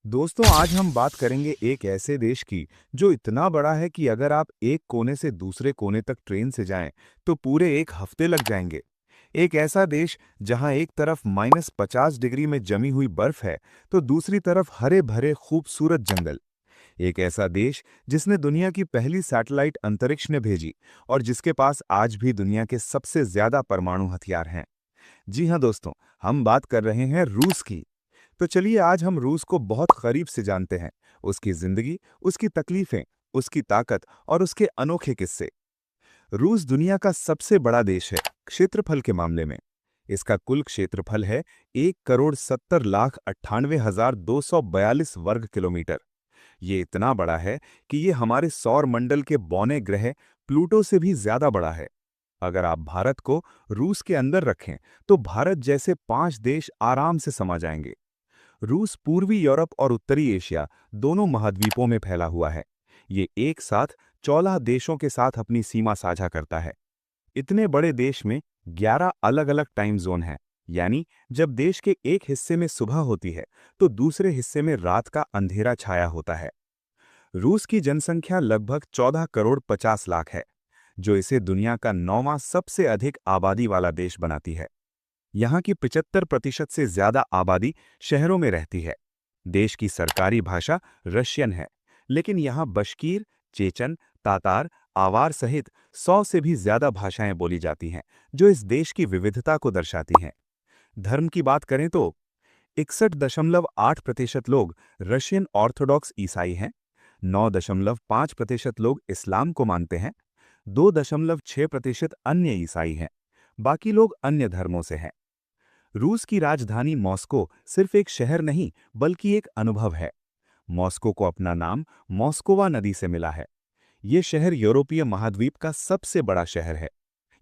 दोस्तों, आज हम बात करेंगे एक ऐसे देश की जो इतना बड़ा है कि अगर आप एक कोने से दूसरे कोने तक ट्रेन से जाएं तो पूरे एक हफ्ते लग जाएंगे। एक ऐसा देश जहां एक तरफ -50 डिग्री में जमी हुई बर्फ है तो दूसरी तरफ हरे भरे खूबसूरत जंगल। एक ऐसा देश जिसने दुनिया की पहली सैटेलाइट अंतरिक्ष में भेजी और जिसके पास आज भी दुनिया के सबसे ज्यादा परमाणु हथियार हैं। जी हां दोस्तों, हम बात कर रहे हैं रूस की। तो चलिए आज हम रूस को बहुत करीब से जानते हैं, उसकी जिंदगी, उसकी तकलीफें, उसकी ताकत और उसके अनोखे किस्से। रूस दुनिया का सबसे बड़ा देश है क्षेत्रफल के मामले में। इसका कुल क्षेत्रफल है 1,70,98,242 वर्ग किलोमीटर। ये इतना बड़ा है कि ये हमारे सौर मंडल के बौने ग्रह प्लूटो से भी ज्यादा बड़ा है। अगर आप भारत को रूस के अंदर रखें तो भारत जैसे 5 देश आराम से समा जाएंगे। रूस पूर्वी यूरोप और उत्तरी एशिया दोनों महाद्वीपों में फैला हुआ है। ये एक साथ 14 देशों के साथ अपनी सीमा साझा करता है। इतने बड़े देश में 11 अलग-अलग टाइम जोन हैं, यानी जब देश के एक हिस्से में सुबह होती है तो दूसरे हिस्से में रात का अंधेरा छाया होता है। रूस की जनसंख्या लगभग 14 करोड़ 50 लाख है, जो इसे दुनिया का 9वां सबसे अधिक आबादी वाला देश बनाती है। यहाँ की 75% से ज्यादा आबादी शहरों में रहती है। देश की सरकारी भाषा रशियन है, लेकिन यहाँ बश्कीर, चेचन, तातार, आवार सहित 100 से भी ज्यादा भाषाएं बोली जाती हैं, जो इस देश की विविधता को दर्शाती हैं। धर्म की बात करें तो 61.8% लोग रशियन ऑर्थोडॉक्स ईसाई हैं, 9.5% लोग इस्लाम को मानते हैं, 2.6% अन्य ईसाई हैं, बाकी लोग अन्य धर्मों से हैं। रूस की राजधानी मॉस्को सिर्फ एक शहर नहीं बल्कि एक अनुभव है। मॉस्को को अपना नाम मॉस्कोवा नदी से मिला है। ये शहर यूरोपीय महाद्वीप का सबसे बड़ा शहर है।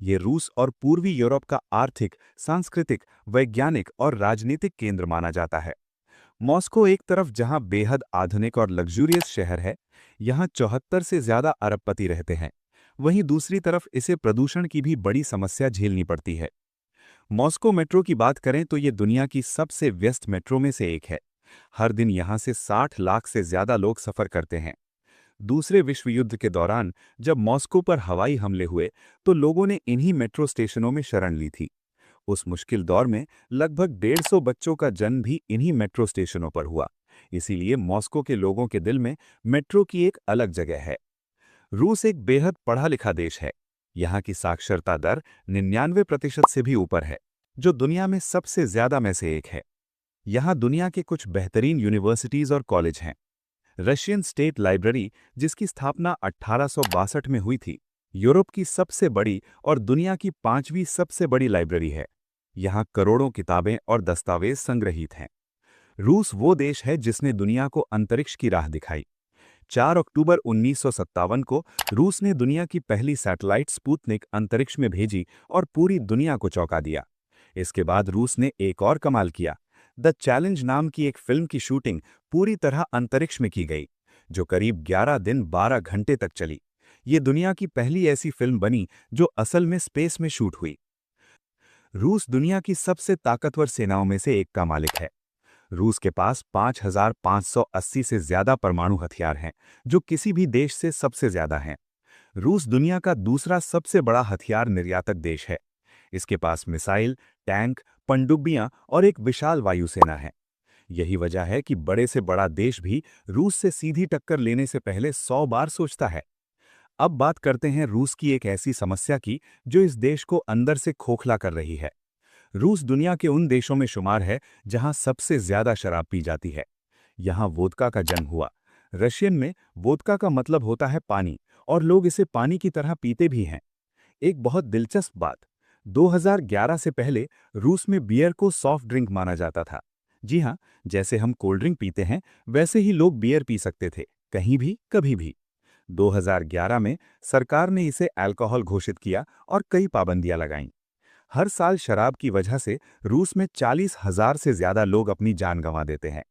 ये रूस और पूर्वी यूरोप का आर्थिक, सांस्कृतिक, वैज्ञानिक और राजनीतिक केंद्र माना जाता है। मॉस्को एक तरफ जहां बेहद आधुनिक और लग्जूरियस शहर है, यहाँ 74 से ज्यादा अरबपति रहते हैं। वहीं दूसरी तरफ इसे प्रदूषण की भी बड़ी समस्या झेलनी पड़ती है। मॉस्को मेट्रो की बात करें तो ये दुनिया की सबसे व्यस्त मेट्रो में से एक है। हर दिन यहाँ से 60 लाख से ज्यादा लोग सफर करते हैं। दूसरे विश्व युद्ध के दौरान जब मॉस्को पर हवाई हमले हुए तो लोगों ने इन्हीं मेट्रो स्टेशनों में शरण ली थी। उस मुश्किल दौर में लगभग 150 बच्चों का जन्म भी इन्हीं मेट्रो स्टेशनों पर हुआ। इसीलिए मॉस्को के लोगों के दिल में मेट्रो की एक अलग जगह है। रूस एक बेहद पढ़ा लिखा देश है। यहाँ की साक्षरता दर 99% से भी ऊपर है, जो दुनिया में सबसे ज्यादा में से एक है। यहाँ दुनिया के कुछ बेहतरीन यूनिवर्सिटीज और कॉलेज हैं। रशियन स्टेट लाइब्रेरी, जिसकी स्थापना 1862 में हुई थी, यूरोप की सबसे बड़ी और दुनिया की 5वीं सबसे बड़ी लाइब्रेरी है। यहाँ करोड़ों किताबें और दस्तावेज संग्रहीत हैं। रूस वो देश है जिसने दुनिया को अंतरिक्ष की राह दिखाई। 4 अक्टूबर 1957 को रूस ने दुनिया की पहली सैटेलाइट स्पुतनिक अंतरिक्ष में भेजी और पूरी दुनिया को चौंका दिया। इसके बाद रूस ने एक और कमाल किया। द चैलेंज नाम की एक फिल्म की शूटिंग पूरी तरह अंतरिक्ष में की गई, जो करीब 11 दिन 12 घंटे तक चली। ये दुनिया की पहली ऐसी फिल्म बनी जो असल में स्पेस में शूट हुई। रूस दुनिया की सबसे ताकतवर सेनाओं में से एक का मालिक है। रूस के पास 5,580 से ज्यादा परमाणु हथियार हैं, जो किसी भी देश से सबसे ज्यादा हैं। रूस दुनिया का दूसरा सबसे बड़ा हथियार निर्यातक देश है। इसके पास मिसाइल, टैंक, पनडुब्बियां और एक विशाल वायुसेना है। यही वजह है कि बड़े से बड़ा देश भी रूस से सीधी टक्कर लेने से पहले 100 बार सोचता है। अब बात करते हैं रूस की एक ऐसी समस्या की जो इस देश को अंदर से खोखला कर रही है। रूस दुनिया के उन देशों में शुमार है जहां सबसे ज्यादा शराब पी जाती है। यहाँ वोदका का जन्म हुआ। रशियन में वोदका का मतलब होता है पानी, और लोग इसे पानी की तरह पीते भी हैं। एक बहुत दिलचस्प बात, 2011 से पहले रूस में बियर को सॉफ्ट ड्रिंक माना जाता था। जी हाँ, जैसे हम कोल्ड ड्रिंक पीते हैं वैसे ही लोग बियर पी सकते थे, कहीं भी कभी भी। 2011 में सरकार ने इसे अल्कोहल घोषित किया और कई पाबंदियां लगाईं। हर साल शराब की वजह से रूस में 40,000 से ज्यादा लोग अपनी जान गंवा देते हैं।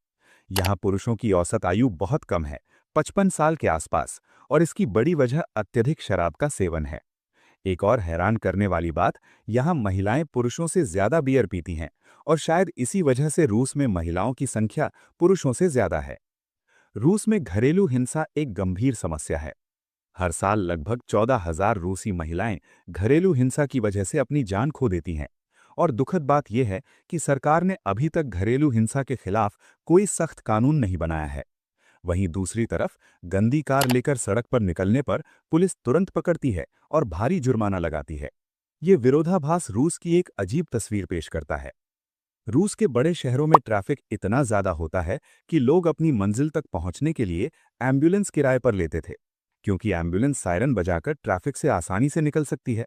यहाँ पुरुषों की औसत आयु बहुत कम है, 55 साल के आसपास, और इसकी बड़ी वजह अत्यधिक शराब का सेवन है। एक और हैरान करने वाली बात, यहाँ महिलाएं पुरुषों से ज्यादा बियर पीती हैं और शायद इसी वजह से रूस में महिलाओं की संख्या पुरुषों से ज्यादा है। रूस में घरेलू हिंसा एक गंभीर समस्या है। हर साल लगभग 14,000 रूसी महिलाएं घरेलू हिंसा की वजह से अपनी जान खो देती हैं। और दुखद बात यह है कि सरकार ने अभी तक घरेलू हिंसा के खिलाफ कोई सख्त कानून नहीं बनाया है। वहीं दूसरी तरफ गंदी कार लेकर सड़क पर निकलने पर पुलिस तुरंत पकड़ती है और भारी जुर्माना लगाती है। ये विरोधाभास रूस की एक अजीब तस्वीर पेश करता है। रूस के बड़े शहरों में ट्रैफिक इतना ज्यादा होता है कि लोग अपनी मंजिल तक पहुंचने के लिए एम्बुलेंस किराए पर लेते थे, क्योंकि एम्बुलेंस सायरन बजाकर ट्रैफिक से आसानी से निकल सकती है।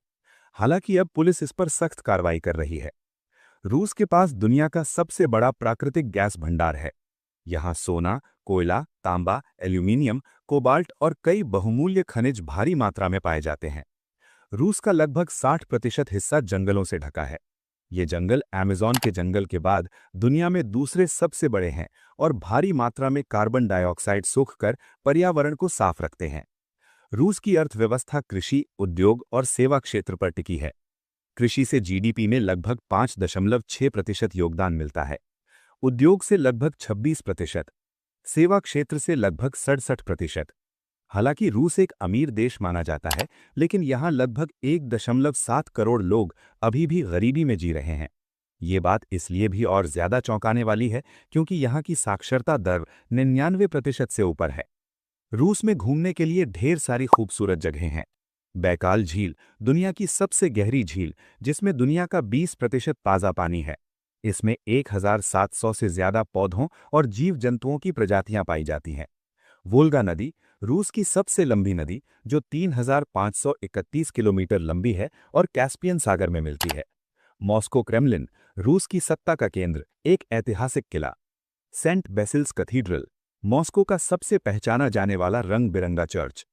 हालांकि अब पुलिस इस पर सख्त कार्रवाई कर रही है। रूस के पास दुनिया का सबसे बड़ा प्राकृतिक गैस भंडार है। यहाँ सोना, कोयला, तांबा, एल्यूमीनियम, कोबाल्ट और कई बहुमूल्य खनिज भारी मात्रा में पाए जाते हैं। रूस का लगभग 60% हिस्सा जंगलों से ढका है। ये जंगल अमेज़न के जंगल के बाद दुनिया में दूसरे सबसे बड़े हैं और भारी मात्रा में कार्बन डाइऑक्साइड सोखकर पर्यावरण को साफ रखते हैं। रूस की अर्थव्यवस्था कृषि, उद्योग और सेवा क्षेत्र पर टिकी है। कृषि से जीडीपी में लगभग 5.6% योगदान मिलता है। उद्योग से लगभग 26%, सेवा क्षेत्र से लगभग 67%। हालांकि रूस एक अमीर देश माना जाता है, लेकिन यहाँ लगभग 1.7 करोड़ लोग अभी भी गरीबी में जी रहे हैं। ये बात इसलिए भी और ज्यादा चौंकाने वाली है क्योंकि यहाँ की साक्षरता दर 99% से ऊपर है। रूस में घूमने के लिए ढेर सारी खूबसूरत जगहें हैं। बैकाल झील दुनिया की सबसे गहरी झील, जिसमें दुनिया का 20% ताज़ा पानी है। इसमें 1,700 से ज्यादा पौधों और जीव जंतुओं की प्रजातियां पाई जाती हैं। वोल्गा नदी रूस की सबसे लंबी नदी, जो 3,531 किलोमीटर लंबी है और कैस्पियन सागर में मिलती है। मॉस्को क्रेमलिन रूस की सत्ता का केंद्र, एक ऐतिहासिक किला। सेंट बेसिल्स कैथीड्रल मॉस्को का सबसे पहचाना जाने वाला रंग बिरंगा चर्च।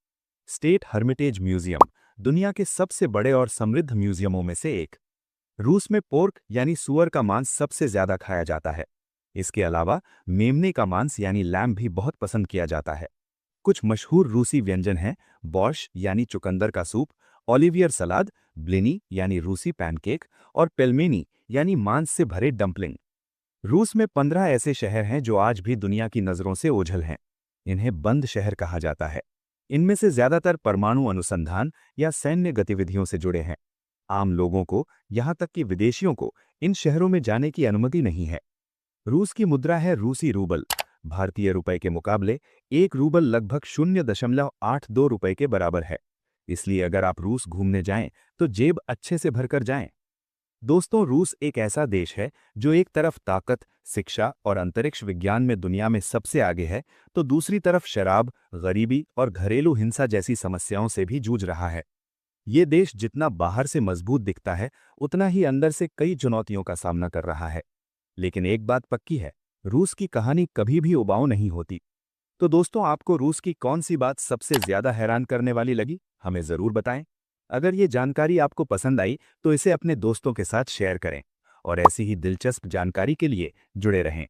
स्टेट हर्मिटेज म्यूजियम दुनिया के सबसे बड़े और समृद्ध म्यूजियमों में से एक। रूस में पोर्क यानी सूअर का मांस सबसे ज्यादा खाया जाता है। इसके अलावा मेमने का मांस यानी लैम्ब भी बहुत पसंद किया जाता है। कुछ मशहूर रूसी व्यंजन हैं बॉर्श यानी चुकंदर का सूप, ओलिवियर सलाद, ब्लिनी यानी रूसी पैनकेक और पेलमेनी यानी मांस से भरे डंपलिंग। रूस में 15 ऐसे शहर हैं जो आज भी दुनिया की नजरों से ओझल हैं। इन्हें बंद शहर कहा जाता है। इनमें से ज्यादातर परमाणु अनुसंधान या सैन्य गतिविधियों से जुड़े हैं। आम लोगों को, यहां तक कि विदेशियों को, इन शहरों में जाने की अनुमति नहीं है। रूस की मुद्रा है रूसी रूबल। भारतीय रुपए के मुकाबले एक रूबल लगभग 0.82 रुपए के बराबर है। इसलिए अगर आप रूस घूमने जाएं तो जेब अच्छे से भरकर जाएं। दोस्तों, रूस एक ऐसा देश है जो एक तरफ ताकत, शिक्षा और अंतरिक्ष विज्ञान में दुनिया में सबसे आगे है, तो दूसरी तरफ शराब, गरीबी और घरेलू हिंसा जैसी समस्याओं से भी जूझ रहा है। ये देश जितना बाहर से मजबूत दिखता है, उतना ही अंदर से कई चुनौतियों का सामना कर रहा है। लेकिन एक बात पक्की है, रूस की कहानी कभी भी उबाऊ नहीं होती। तो दोस्तों, आपको रूस की कौन सी बात सबसे ज्यादा हैरान करने वाली लगी, हमें जरूर बताएं। अगर ये जानकारी आपको पसंद आई तो इसे अपने दोस्तों के साथ शेयर करें और ऐसी ही दिलचस्प जानकारी के लिए जुड़े रहें।